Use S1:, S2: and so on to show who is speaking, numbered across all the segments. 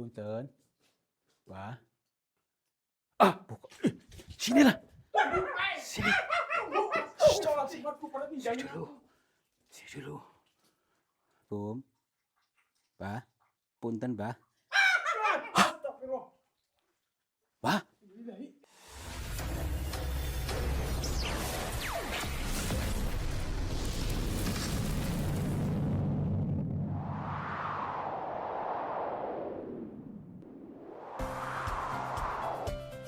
S1: Punten. Wah. Ah, buka. Sinilah. Sini. Sini dulu. Sini dulu. Bum. Bah. Punten, Bah. Bah.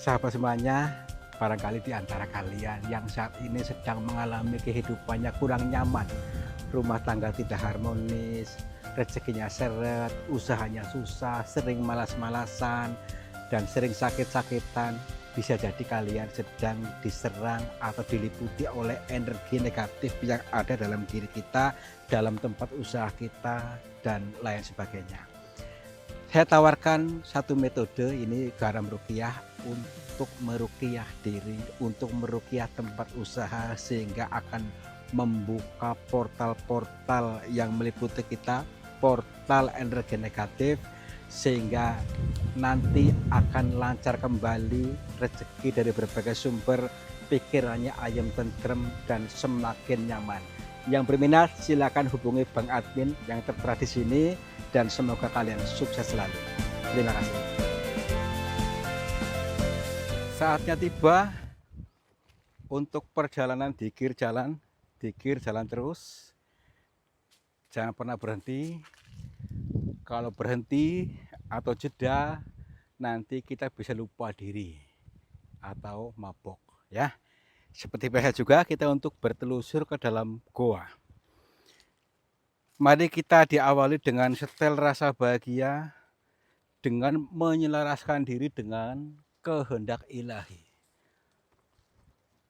S1: Sahabat semuanya, barangkali di antara kalian yang saat ini sedang mengalami kehidupannya kurang nyaman, rumah tangga tidak harmonis, rezekinya seret, usahanya susah, sering malas-malasan, dan sering sakit-sakitan, bisa jadi kalian sedang diserang atau diliputi oleh energi negatif yang ada dalam diri kita, dalam tempat usaha kita, dan lain sebagainya. Saya tawarkan satu metode, ini garam ruqyah, untuk meruqyah diri, untuk meruqyah tempat usaha, sehingga akan membuka portal-portal yang meliputi kita, portal energi negatif, sehingga nanti akan lancar kembali rezeki dari berbagai sumber, pikirannya ayam tentrem dan semakin nyaman. Yang berminat silakan hubungi Bang Admin yang tertera di sini, dan semoga kalian sukses selalu. Terima kasih. Saatnya tiba untuk perjalanan dikir jalan terus. Jangan pernah berhenti. Kalau berhenti atau jeda, nanti kita bisa lupa diri atau mabok, ya. Seperti biasa juga kita untuk bertelusur ke dalam goa. Mari kita diawali dengan setel rasa bahagia, dengan menyelaraskan diri dengan kehendak ilahi.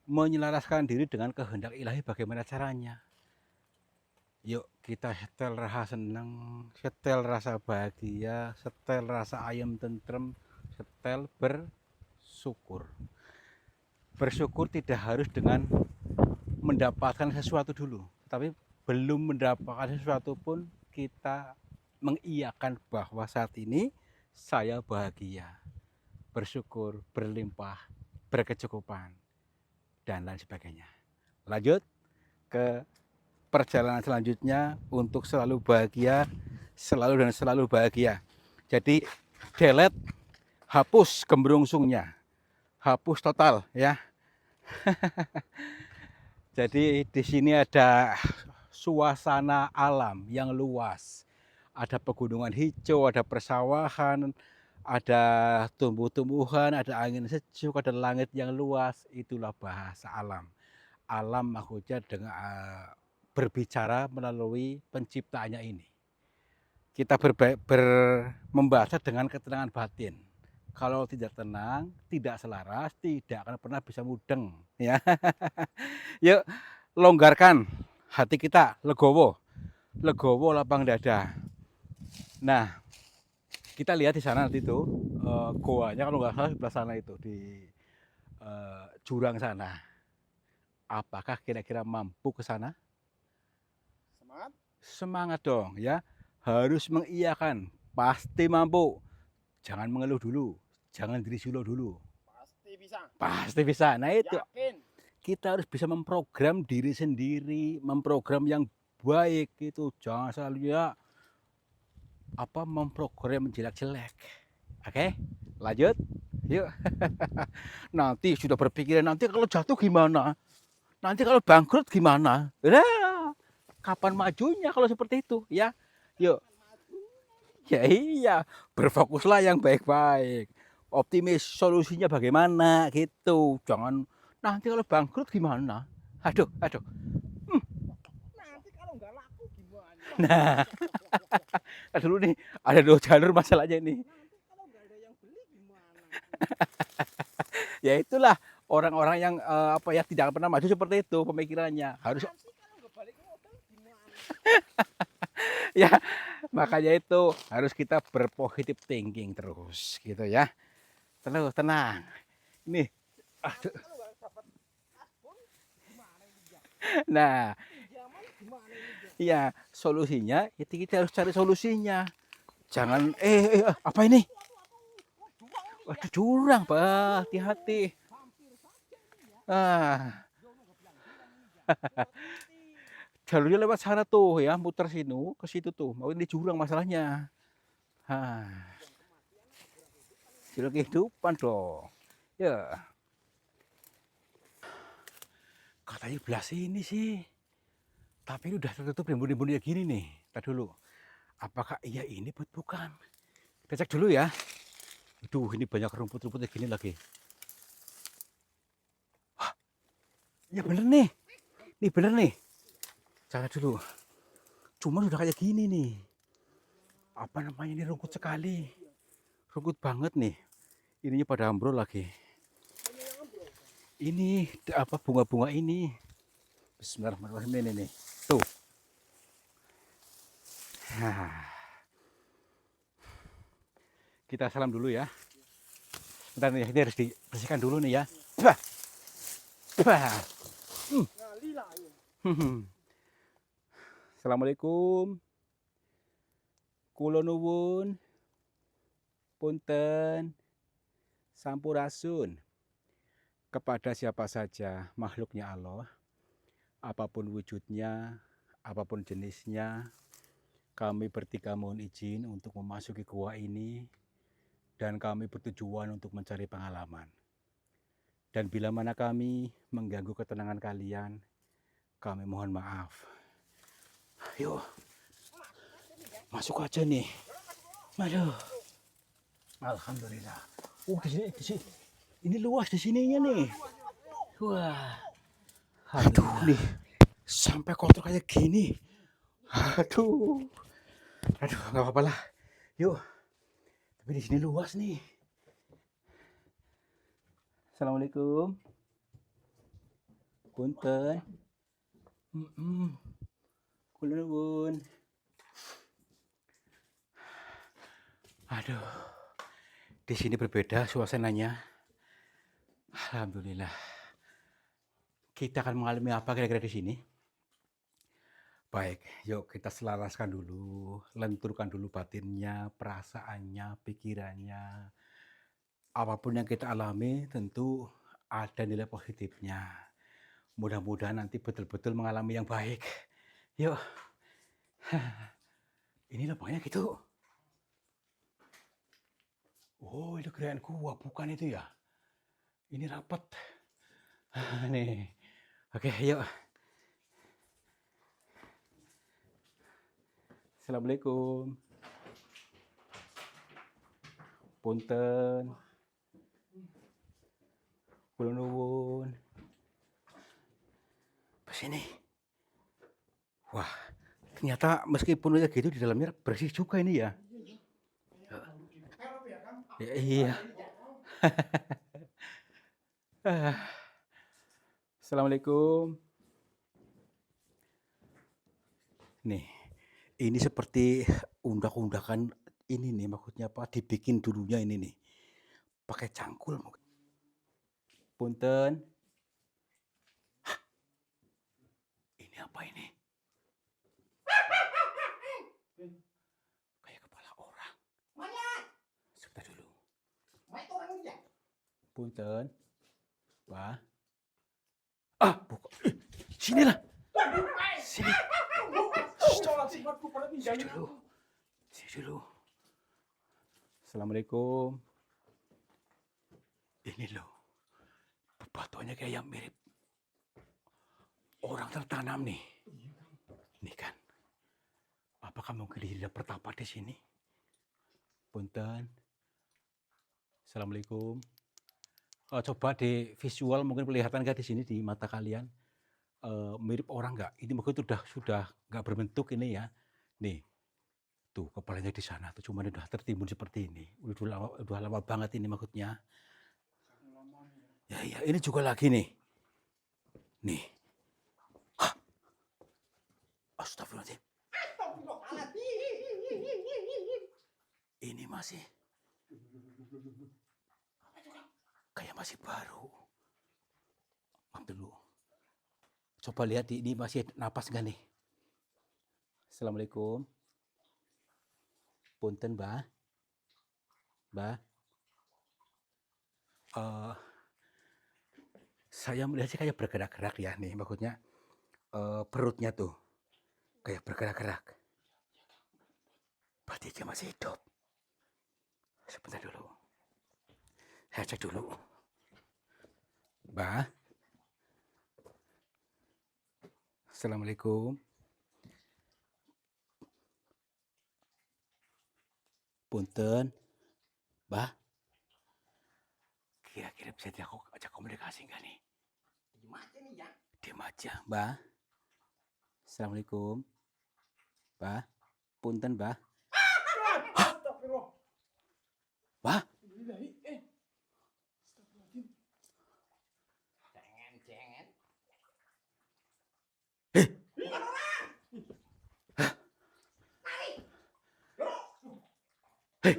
S1: Menyelaraskan diri dengan kehendak ilahi bagaimana caranya? Yuk kita setel rasa senang, setel rasa bahagia, setel rasa ayam tentrem, setel bersyukur. Bersyukur tidak harus dengan mendapatkan sesuatu dulu, tapi belum mendapatkan sesuatu pun kita mengiyakan bahwa saat ini saya bahagia, bersyukur, berlimpah, berkecukupan, dan lain sebagainya. Lanjut ke perjalanan selanjutnya untuk selalu bahagia, selalu dan selalu bahagia. Jadi delete, hapus gembrungsungnya, hapus total ya. Jadi di sini ada suasana alam yang luas. Ada pegunungan hijau, ada persawahan, ada tumbuh-tumbuhan, ada angin sejuk, ada langit yang luas. Itulah bahasa alam. Alam maksudnya dengan berbicara melalui penciptaannya ini. Kita membaca dengan ketenangan batin. Kalau tidak tenang, tidak selaras, tidak akan pernah bisa mudeng. Ya. Yuk, longgarkan hati kita, legowo, legowo, lapang dada. Nah, kita lihat di sana nanti itu goanya, kalau nggak salah sebelah sana itu di jurang sana. Apakah kira-kira mampu ke sana?
S2: Semangat.
S1: Semangat dong ya, harus mengiyakan, pasti mampu. Jangan mengeluh dulu, jangan diri silo dulu.
S2: Pasti bisa.
S1: Pasti bisa. Nah itu.
S2: Yakin.
S1: Kita harus bisa memprogram diri sendiri, memprogram yang baik itu. Jangan selalu ya memprogram jelek-jelek. Oke, lanjut. Yuk. Nanti sudah berpikiran nanti kalau jatuh gimana? Nanti kalau bangkrut gimana? Nah, kapan majunya kalau seperti itu ya? Yuk. Ya iya, berfokuslah yang baik-baik. Optimis solusinya bagaimana gitu. Jangan nanti kalau bangkrut gimana? Aduh.
S2: Nanti kalau nggak laku gimana?
S1: Nah, dulu nih ada 2 jalur masalahnya ini.
S2: Nanti kalau nggak ada yang beli gimana?
S1: Ya itulah orang-orang yang tidak pernah maju seperti itu pemikirannya. Harus
S2: Nanti kalau nggak balik modal gimana?
S1: ya, makanya itu harus kita berpositif thinking terus gitu ya. Terus tenang. Ini
S2: Nanti kalau nggak dapat asbun gimana ini ya?
S1: nah,
S2: Pinjaman gimana ini ya?
S1: ya solusinya itu kita harus cari solusinya. Jangan apa ini? Waduh, jurang, Pak. Hati-hati. Ah, jalurnya lewat sana tuh ya, muter sini ke situ tuh. Mau ini jurang masalahnya. Ah, jalur kehidupan dong. Ya, katanya belah sini sih. Tapi ini udah tertutup rimbun-rimbun kayak gini nih. Tadi dulu. Apakah iya ini bukan? Kita cek dulu ya. Aduh, ini banyak rumput-rumput kayak gini lagi. Hah, ya bener nih. Nih bener nih. Cek dulu. Cuma udah kayak gini nih. Apa namanya ini rumput sekali. Rumput banget nih. Ininya pada ambrol lagi. Ini apa bunga-bunga ini. Bismillahirrahmanirrahim ini nih. Tuh. Nah, kita salam dulu ya. Bentar nih, ini harus dibersihkan dulu nih ya. Bah, bah. Assalamualaikum. Kula nuwun. Punten. Sampurasun. Kepada siapa saja makhluknya Allah, apapun wujudnya, apapun jenisnya, kami bertiga mohon izin untuk memasuki gua ini dan kami bertujuan untuk mencari pengalaman. Dan bila mana kami mengganggu ketenangan kalian, kami mohon maaf. Yuk, masuk aja nih. Aduh, alhamdulillah. Di sini, ini luas di sininya nih. Wah, aduh nih, sampai kotor kayak gini. Aduh, nggak apa-apa lah. Yuk, tapi di sini luas nih. Assalamualaikum. Punten. Kula nuwun. Aduh, di sini berbeda suasananya. Alhamdulillah. Kita akan mengalami apa kira-kira di sini? Baik, yuk kita selaraskan dulu, lenturkan dulu batinnya, perasaannya, pikirannya. Apapun yang kita alami tentu ada nilai positifnya. Mudah-mudahan nanti betul-betul mengalami yang baik. Yuk. Ini lubangnya gitu. Oh, itu kirain gua, bukan itu ya. Ini rapat. Nih. Oke, yuk. Assalamualaikum. Punten. Kula nuwun. Sini. Wah, ternyata meskipun udah gitu di dalamnya bersih juga ini ya. Ya, iya. Assalamualaikum. Nih, ini seperti undak-undakan ini nih, maksudnya apa? Dibikin dulunya ini nih, pakai cangkul. Punten. Hah, ini apa ini? Kayak kepala orang. Sebentar dulu. Punten. Wah. Ah, buka. Sinilah. Sini. Sini dulu. Sini dulu. Assalamualaikum. Ini loh. Bebatuannya kayak yang mirip orang tertanam nih. Nih kan. Apakah mungkin dia pertapa di sini? Punten. Assalamualaikum. Coba di visual mungkin kelihatan nggak di sini di mata kalian mirip orang nggak? Ini mungkin sudah nggak berbentuk ini ya. Nih, tuh kepalanya di sana tuh cuma udah tertimbun seperti ini. Udah lama banget ini maksudnya. Ya, ya, ini juga lagi nih. Nih. Hah? Astagfirullahaladzim. Ini masih kayak masih baru. Maaf dulu. Coba lihat ini masih napas nggak nih? Assalamualaikum. Punten, Mbah. Mbah. Eh, saya melihat sih kayak bergerak-gerak ya nih, maksudnya perutnya tuh kayak bergerak-gerak. Berarti dia masih hidup. Sebentar dulu. Saya cek dulu. Mbah, Assalamualaikum. Punten, Mbah. Kira-kira bisa ajak komunikasi nggak nih?
S2: Diem aja nih ya.
S1: Diam aja, Mbah. Assalamualaikum. Mbah, punten, Mbah.
S2: Astagfirullah.
S1: Mbah,
S2: Bismillahi. Astagfirullahaladzim. Jangan.
S1: eh,
S2: Bukan orang. Lari.
S1: eh,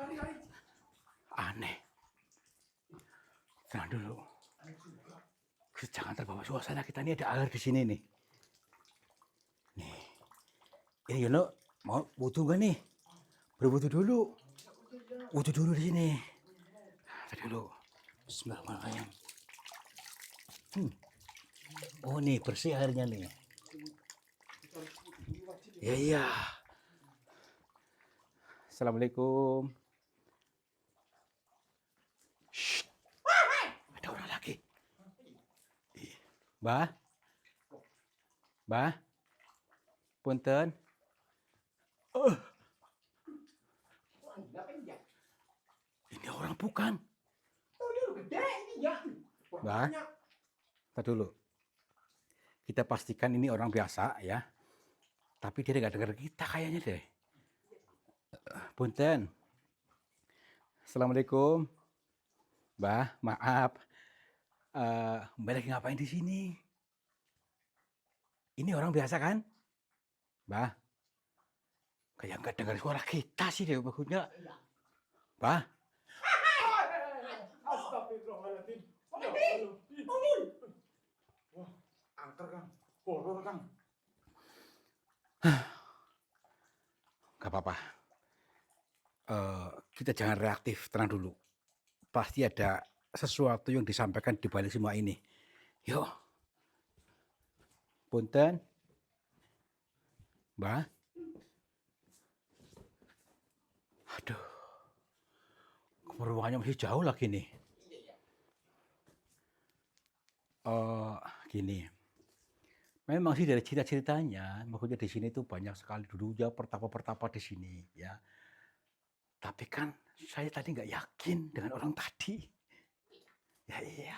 S2: Lari.
S1: aneh. Tenang dulu. Jangan terbawa suasana, kita ini ada air di sini nih. Nih, ini Yono mau wudhu nggak nih? Berwudhu dulu. Wudhu dulu di sini. Tadi dulu. Bismillahirrahmanirrahim. Oh nih bersih airnya nih. Ya iya. Assalamualaikum. Shh. Ada orang lagi. Mbah. Mbah. Punten. Ini orang bukan.
S2: Oh, ini udah gede ini ya.
S1: Mbah. Tadi dulu. Kita pastikan ini orang biasa ya. Tapi dia nggak dengar kita kayaknya deh. Punten. Assalamualaikum. Mbah, maaf. Mbak lagi ngapain di sini? Ini orang biasa kan? Mbah. Kayak nggak dengar suara kita sih deh maksudnya. Mbah.
S2: Astagfirullahaladzim. Wah, angker Kang. Horor Kang.
S1: Gak apa-apa. Kita jangan reaktif, tenang dulu. Pasti ada sesuatu yang disampaikan di balik semua ini. Yuk. Punten. Mbah. Aduh. Ruangannya masih jauh lagi nih. Gini. Memang sih dari cerita-ceritanya, maksudnya di sini tuh banyak sekali dulu ya pertapa-pertapa di sini ya. Tapi kan saya tadi nggak yakin dengan orang tadi. Ya iya.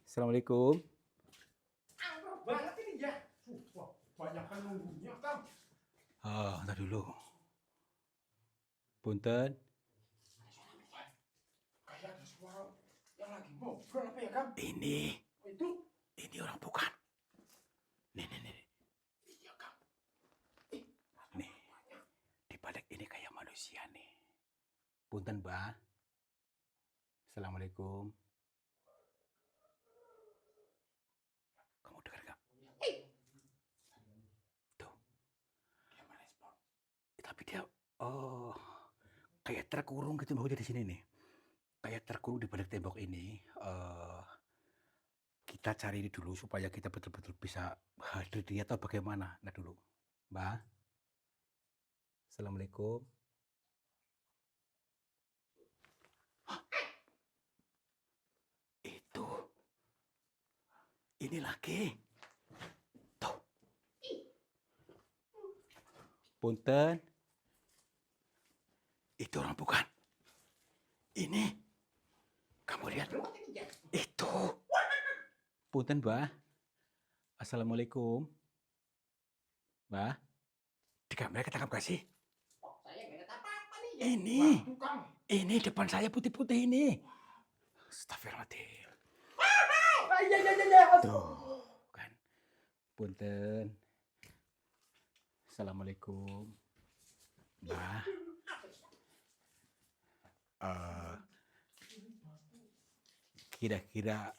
S1: Assalamualaikum.
S2: Angker banget ini ya. Wah, banyak kan nunggunya Kang.
S1: Ntar dulu. Punten.
S2: Kayak ada suara yang lagi ngobrol apa ya Kang?
S1: Ini orang bukan. Nih.
S2: Iya Kang.
S1: Nih. Di balik ini kayak manusia nih. Punten, Mbah. Assalamualaikum. Kamu dengar gak? Tuh.
S2: Dia merespon.
S1: Tapi dia kayak terkurung gitu maksudnya di sini nih. Kayak terkurung di balik tembok ini. Kita cari ini dulu supaya kita betul-betul bisa hadir dia atau bagaimana. Nah dulu. Mbah. Assalamualaikum. Itu. Ini lagi. Tuh. Punten. Itu orang bukan. Ini. Kamu lihat. Itu. Punten, Mbah. Assalamualaikum. Mbah. Di kamera ketangkap gak sih?
S2: Oh, saya nggak ada apa-apa nih ya.
S1: Ini.
S2: Waduh, Kang.
S1: Ini depan saya putih-putih ini. Astagfirullahaladzim.
S2: Iya.
S1: Tuh, kan. Punten. Assalamualaikum. Mbah. Kira-kira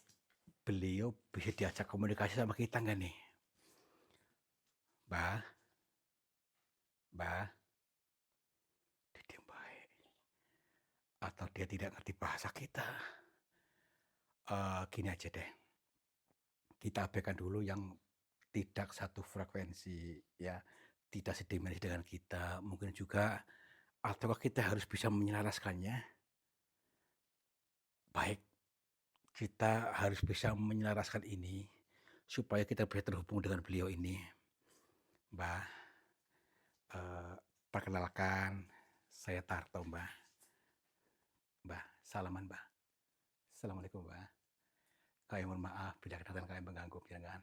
S1: beliau bisa diajak komunikasi sama kita nggak nih? Mbah. Dia diam baik. atau dia tidak ngerti bahasa kita. Gini aja deh, kita abaikan dulu yang tidak satu frekuensi ya, tidak sedimensi dengan kita, mungkin juga ataukah kita harus bisa menyelaraskannya? Baik, kita harus bisa menyelaraskan ini supaya kita bisa terhubung dengan beliau ini. Mbah, perkenalkan saya Tarto, Mbah. Mbah, salaman, Mbah. Assalamualaikum, Mbah. Kami mohon maaf bila kedatangan kami mengganggu panjenengan.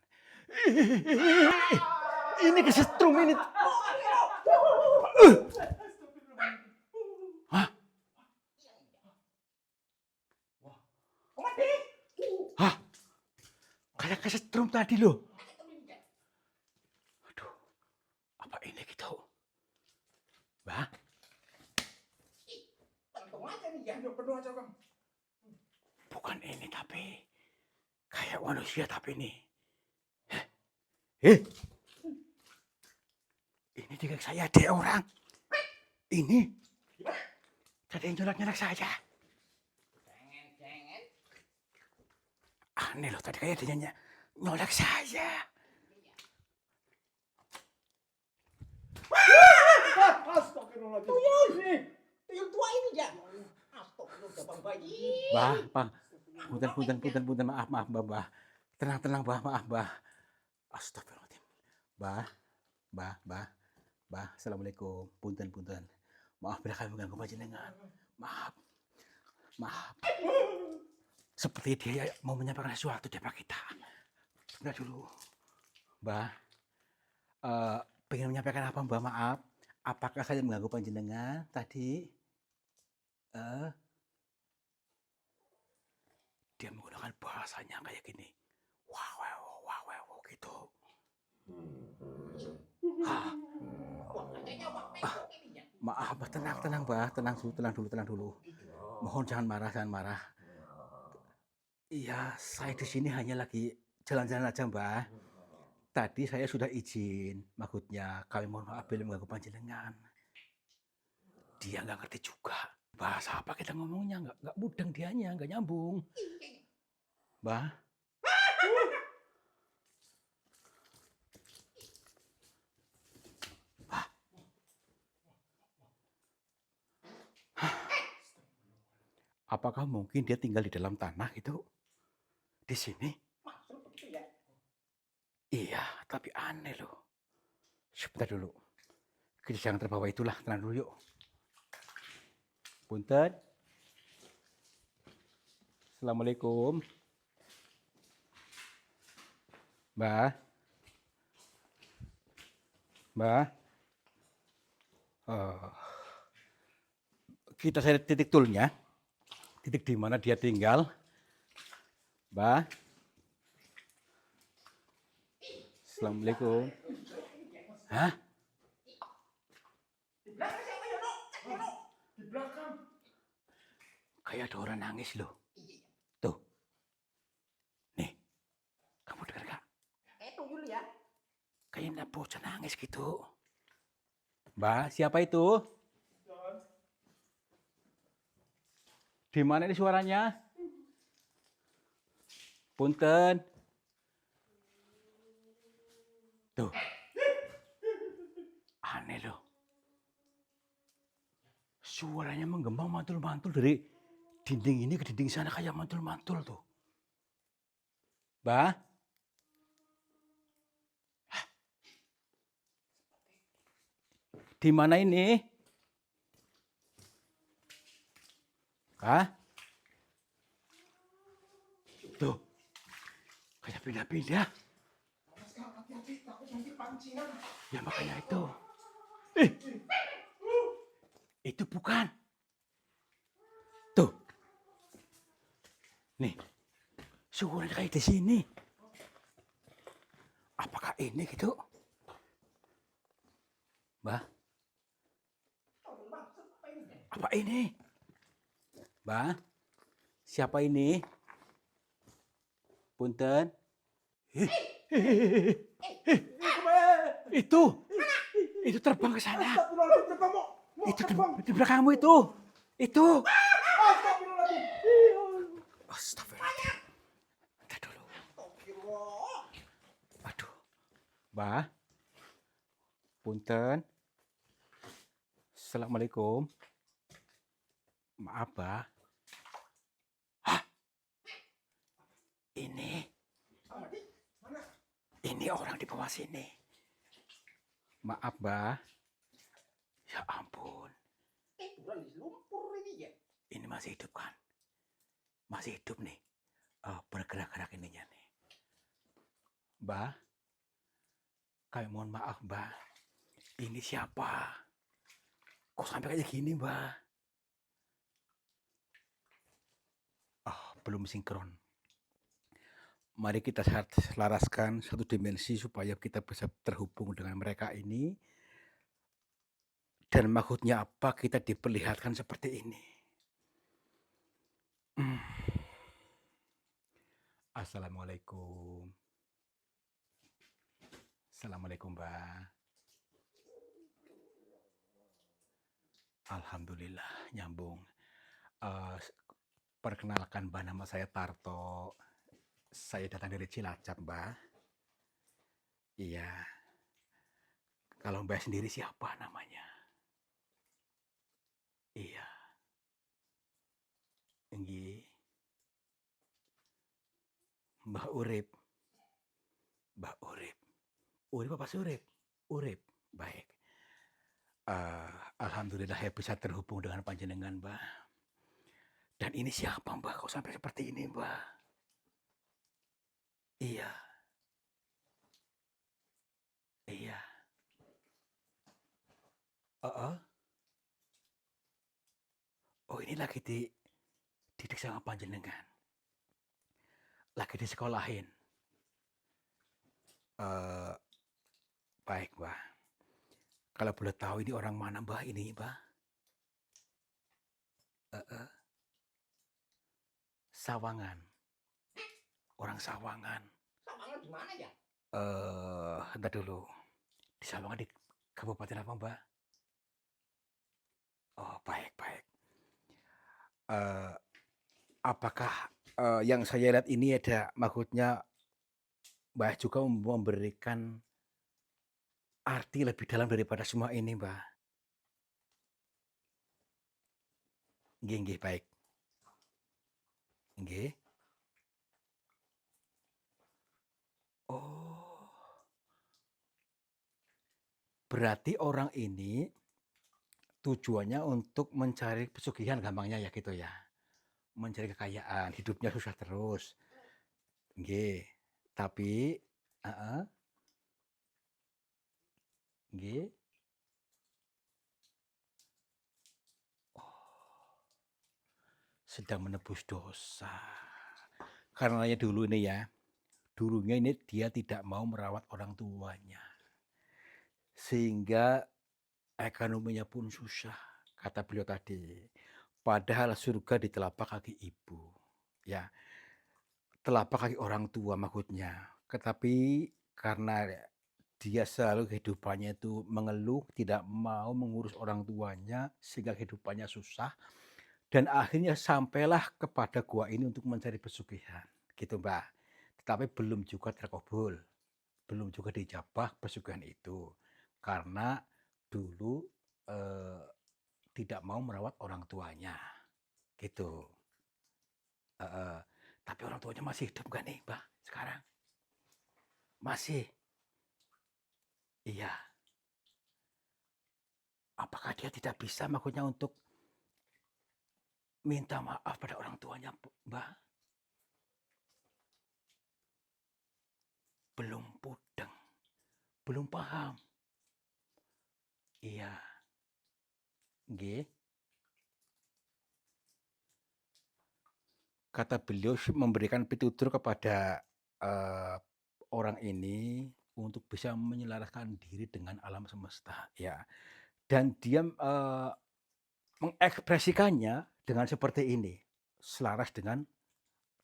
S1: Ini kesetrum ini. Hah? Hah? Kayak kesetrum tadi loh. Aduh, apa ini gitu? Mbah? Bukan ini tapi kayak manusia tapi ini. Ini juga saya ada orang. Ini. Ada yang nyolak-nyolak saya. Aneh loh, tadi kayak dia nyolak saya.
S2: Astagfirullahaladzim.
S3: Tuyul tua ini ya. Astagfirullah Bang Bayi.
S1: Bang. Punten, maaf, Mbah. Tenang, maaf, Mbah. Astagfirullahaladzim. Mbah, assalamualaikum. Punten. Maaf bila kami mengganggu panjenengan. Maaf. Seperti dia mau menyampaikan sesuatu depan kita. Sebentar dulu. Mbah, pengen menyampaikan apa, Mbah? Maaf. Apakah saya mengganggu panjenengan tadi? Dia menggunakan bahasanya kayak gini. Wow, gitu. Maaf, tenang, Mbah. Tenang dulu. Mohon jangan marah. Iya, saya di sini hanya lagi jalan-jalan aja, Mbah. Tadi saya sudah izin, maksudnya kami mohon maaf bila mengganggu panjenengan. Dia nggak ngerti juga. Bahasa apa kita ngomongnya, nggak mudeng dianya, nggak nyambung. Mbah. Apakah mungkin dia tinggal di dalam tanah gitu? Di sini? Iya, tapi aneh loh. Sebentar dulu. Kita jangan terbawa itulah, tenang dulu yuk. Punten. Assalamualaikum. Mbah. Kita cari titik toolnya. Titik di mana dia tinggal. Mbah. Assalamualaikum. Hah?
S2: Di belakang siapa ya, Dok? Di belakang.
S1: Kayak ada orang nangis loh. Tuh. Nih. Kamu dengar gak?
S3: Tuyul ya.
S1: Kayaknya bocah nangis gitu. Mbak, siapa itu? Di mana ini suaranya? Punten. Tuh. Aneh loh. Suaranya menggema mantul-mantul dari dinding ini ke dinding sana kayak mantul-mantul tuh. Mbak? Di mana ini? Hah? Tuh. Kayak pindah-pindah.
S2: Hati-hati, takut nanti pancingan.
S1: Ya makanya itu. Itu bukan. Tuh. Nih. Suaranya kayak di sini. Apakah ini gitu? Mbah? Apa ini? Mbah? Siapa ini? Punten. Itu terbang ke sana.
S2: Astagfirullahaladzim,
S1: Itu di belakangmu itu. Itu. Astagfirullah. Bentar dulu.
S3: Astagfirullah.
S1: Aduh. Mbah, punten. Assalamualaikum. Maaf, Mbah. Ini,
S3: Amadi, mana?
S1: ini orang di bawah sini. Maaf, Mbah. Ya ampun.
S3: Udah lumpur ini ya.
S1: Ini masih hidup kan? Masih hidup nih. Bergerak-gerak ininya nih. Mbah, kami mohon maaf, Mbah. Ini siapa? Kok sampai kayak gini, Mbah? Belum sinkron. Mari kita selaraskan satu dimensi supaya kita bisa terhubung dengan mereka ini. Dan maksudnya apa kita diperlihatkan seperti ini. Assalamualaikum. Assalamualaikum, Mbak. Alhamdulillah nyambung. Perkenalkan, Mbak, nama saya Tarto. Saya datang dari Cilacap, Mbak. Iya. Kalau Mbak sendiri siapa namanya? Iya. Nggih. Mbah Urip. Mbah Urip. Urip apa Surip? Urip. Baik. Alhamdulillah saya bisa terhubung dengan panjenengan, Mbak. Dan ini siapa, Mbak? Kok sampai seperti ini, Mbak? Iya. Iya. Oh, ini lagi dididik sama panjenengan. Lagi disekolahin. Baik, Mbak. Kalau boleh tahu ini orang mana, Mbak? Ini, Mbak? Sawangan. Orang Sawangan.
S3: Sawangan di mana ya?
S1: Entar dulu. Di Sawangan di Kabupaten apa, Mbak? Oh, baik, baik. Apakah yang saya lihat ini ada maksudnya Mbak juga memberikan arti lebih dalam daripada semua ini, Mbak? Nggih, nggih, baik. Nggih. Oh. Berarti orang ini tujuannya untuk mencari pesugihan gampangnya ya gitu ya. Mencari kekayaan, hidupnya susah terus. Nggih. Tapi heeh. Nggih. Sedang menebus dosa. Karenanya dulu ini ya, dulunya ini dia tidak mau merawat orang tuanya. Sehingga ekonominya pun susah, kata beliau tadi. Padahal surga di telapak kaki ibu. Ya, telapak kaki orang tua maksudnya. Tetapi karena dia selalu kehidupannya itu mengeluh, tidak mau mengurus orang tuanya, sehingga kehidupannya susah. Dan akhirnya sampailah kepada gua ini untuk mencari pesugihan, gitu, Mbak. Tetapi belum juga terkabul, belum juga dijabah pesugihan itu. Karena dulu tidak mau merawat orang tuanya, gitu. Tapi orang tuanya masih hidup gak nih, Mbak, sekarang? Masih? Iya. Apakah dia tidak bisa maksudnya untuk minta maaf pada orang tuanya, Mbak? Belum pudeng, belum paham. Iya. Nggih. Kata beliau memberikan pitutur kepada orang ini untuk bisa menyelaraskan diri dengan alam semesta, ya. Dan dia mengekspresikannya dengan seperti ini, selaras dengan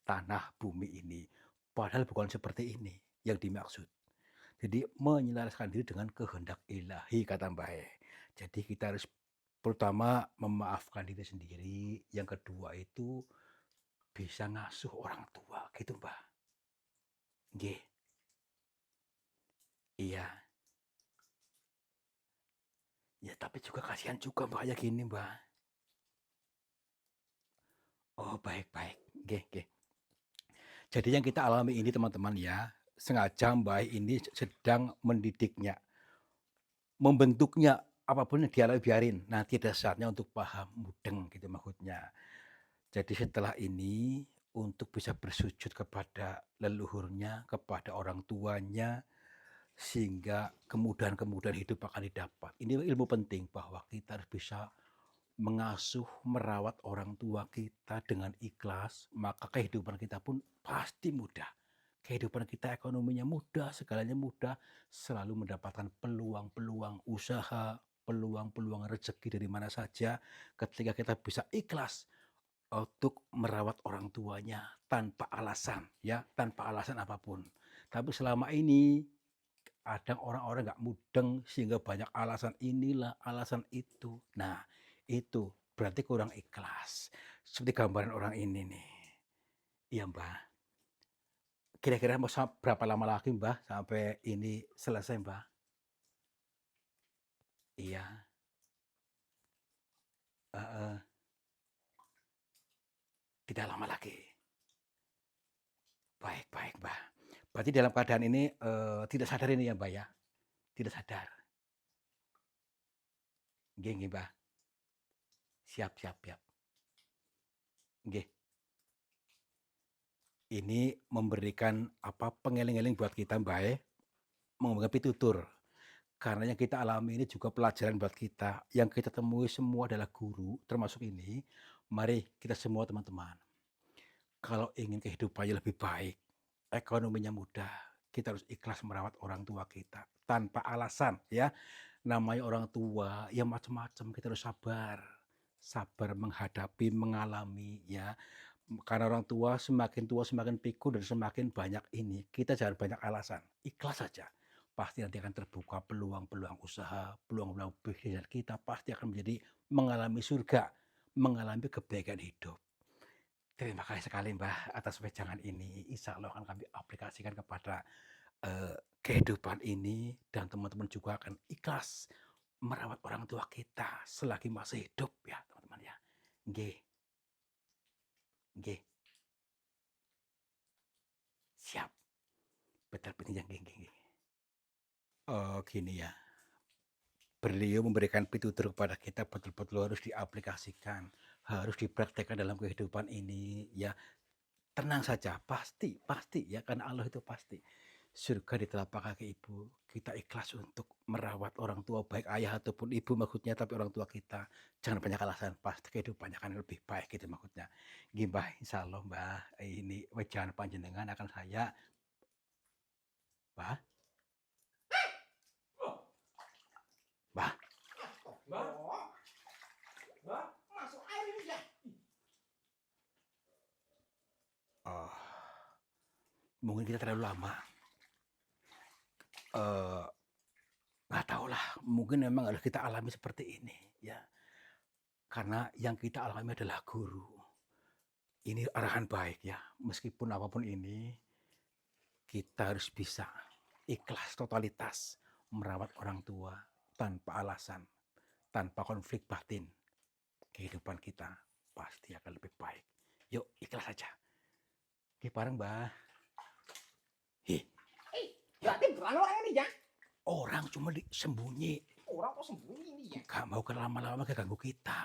S1: tanah bumi ini. Padahal bukan seperti ini yang dimaksud. Jadi menyelaraskan diri dengan kehendak ilahi, kata Mbak E. Jadi kita harus pertama memaafkan diri sendiri, yang kedua itu bisa ngasuh orang tua gitu, Mbah. Nggih. Iya. Ya tapi juga kasihan juga, Mbah, kayak gini, Mbah. Oh, baik-baik. Nggih, nggih. Jadi yang kita alami ini teman-teman ya, sengaja Mbah ini sedang mendidiknya, membentuknya, apapun yang dialami biarin, nanti ada saatnya untuk paham, mudeng gitu maksudnya. Jadi setelah ini untuk bisa bersujud kepada leluhurnya, kepada orang tuanya, sehingga kemudahan-kemudahan hidup akan didapat. Ini ilmu penting bahwa kita harus bisa mengasuh, merawat orang tua kita dengan ikhlas, maka kehidupan kita pun pasti mudah. Kehidupan kita ekonominya mudah, segalanya mudah, selalu mendapatkan peluang-peluang usaha, peluang-peluang rezeki dari mana saja ketika kita bisa ikhlas untuk merawat orang tuanya tanpa alasan ya, tanpa alasan apapun. Tapi selama ini kadang orang-orang nggak mudeng sehingga banyak alasan inilah, alasan itu. Nah, itu berarti kurang ikhlas. Seperti gambaran orang ini nih. Iya, Mbah. Kira-kira mau berapa lama lagi, Mbah, sampai ini selesai, Mbah? Iya, heeh, tidak lama lagi. Baik, baik, Mbah. Berarti dalam keadaan ini, tidak sadar ini ya, Mbah, ya? Tidak sadar. Nggih, nggih, Mbah. Siap, siap, siap. Nggih. Ini memberikan apa, pengeling-eling buat kita, Mbah, memberikan pitutur. Karena yang kita alami ini juga pelajaran buat kita. Yang kita temui semua adalah guru, termasuk ini. Mari kita semua teman-teman, kalau ingin kehidupannya lebih baik, ekonominya mudah, kita harus ikhlas merawat orang tua kita tanpa alasan ya. Namanya orang tua ya macam-macam, kita harus sabar. Sabar menghadapi, mengalami ya. Karena orang tua semakin pikun dan semakin banyak ini, kita jangan banyak alasan, ikhlas saja. Pasti nanti akan terbuka peluang-peluang usaha, peluang-peluang bisnis kita pasti akan menjadi mengalami surga, mengalami kebaikan hidup. Terima kasih sekali Mbah atas wejangan ini. Insya Allah akan kami aplikasikan kepada kehidupan ini dan teman-teman juga akan ikhlas merawat orang tua kita selagi masih hidup ya teman-teman ya. Nggih, nggih, siap. Betul betul yang nggih, nggih, nggih. Oh, gini ya. Beliau memberikan pitutur kepada kita betul-betul harus diaplikasikan, harus dipraktekkan dalam kehidupan ini ya. Tenang saja, pasti pasti ya, karena Allah itu pasti. Surga di telapak kaki ibu, kita ikhlas untuk merawat orang tua, baik ayah ataupun ibu maksudnya, tapi orang tua kita. Jangan banyak alasan, pasti kehidupannya akan lebih baik gitu maksudnya. Nggih Mbah, insyaallah Mbah, ini wejangan panjenengan akan saya Mbah, Mbah,
S2: Mbah,
S3: Oh,
S2: Mbah.
S3: masuk air ini ya.
S1: oh, mungkin kita terlalu lama. Eh, nggak tahu lah, mungkin memang harus kita alami seperti ini ya. Karena yang kita alami adalah guru. Ini arahan baik ya, meskipun apapun ini, kita harus bisa ikhlas totalitas merawat orang tua tanpa alasan, tanpa konflik batin. Kehidupan kita pasti akan lebih baik. Yuk ikhlas saja. Oke bareng Mbah. Hih,
S3: Berarti bukan orang ini ya.
S1: orang cuma sembunyi.
S3: Orang kok sembunyi ini ya.
S1: Gak mau lama-lama keganggu kita.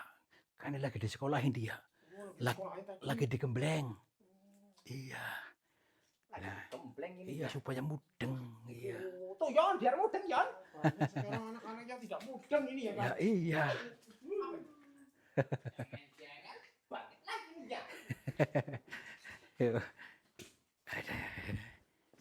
S1: Kan ini lagi di sekolahin dia.
S3: Oh, di
S1: Lag-
S3: sekolah tadi.
S1: Lagi digembleng. Iya.
S3: Lagi
S1: Nah,
S3: gembleng ini
S1: iya
S3: ya.
S1: supaya mudeng. Iya.
S3: Oh, tuh Yon, biar mudeng Yon.
S2: Banyak sekarang anak-anak yang tidak mudeng ini ya
S1: Ya
S2: kan.
S1: iya.
S3: Jangan-jangan balik lagi nih ya.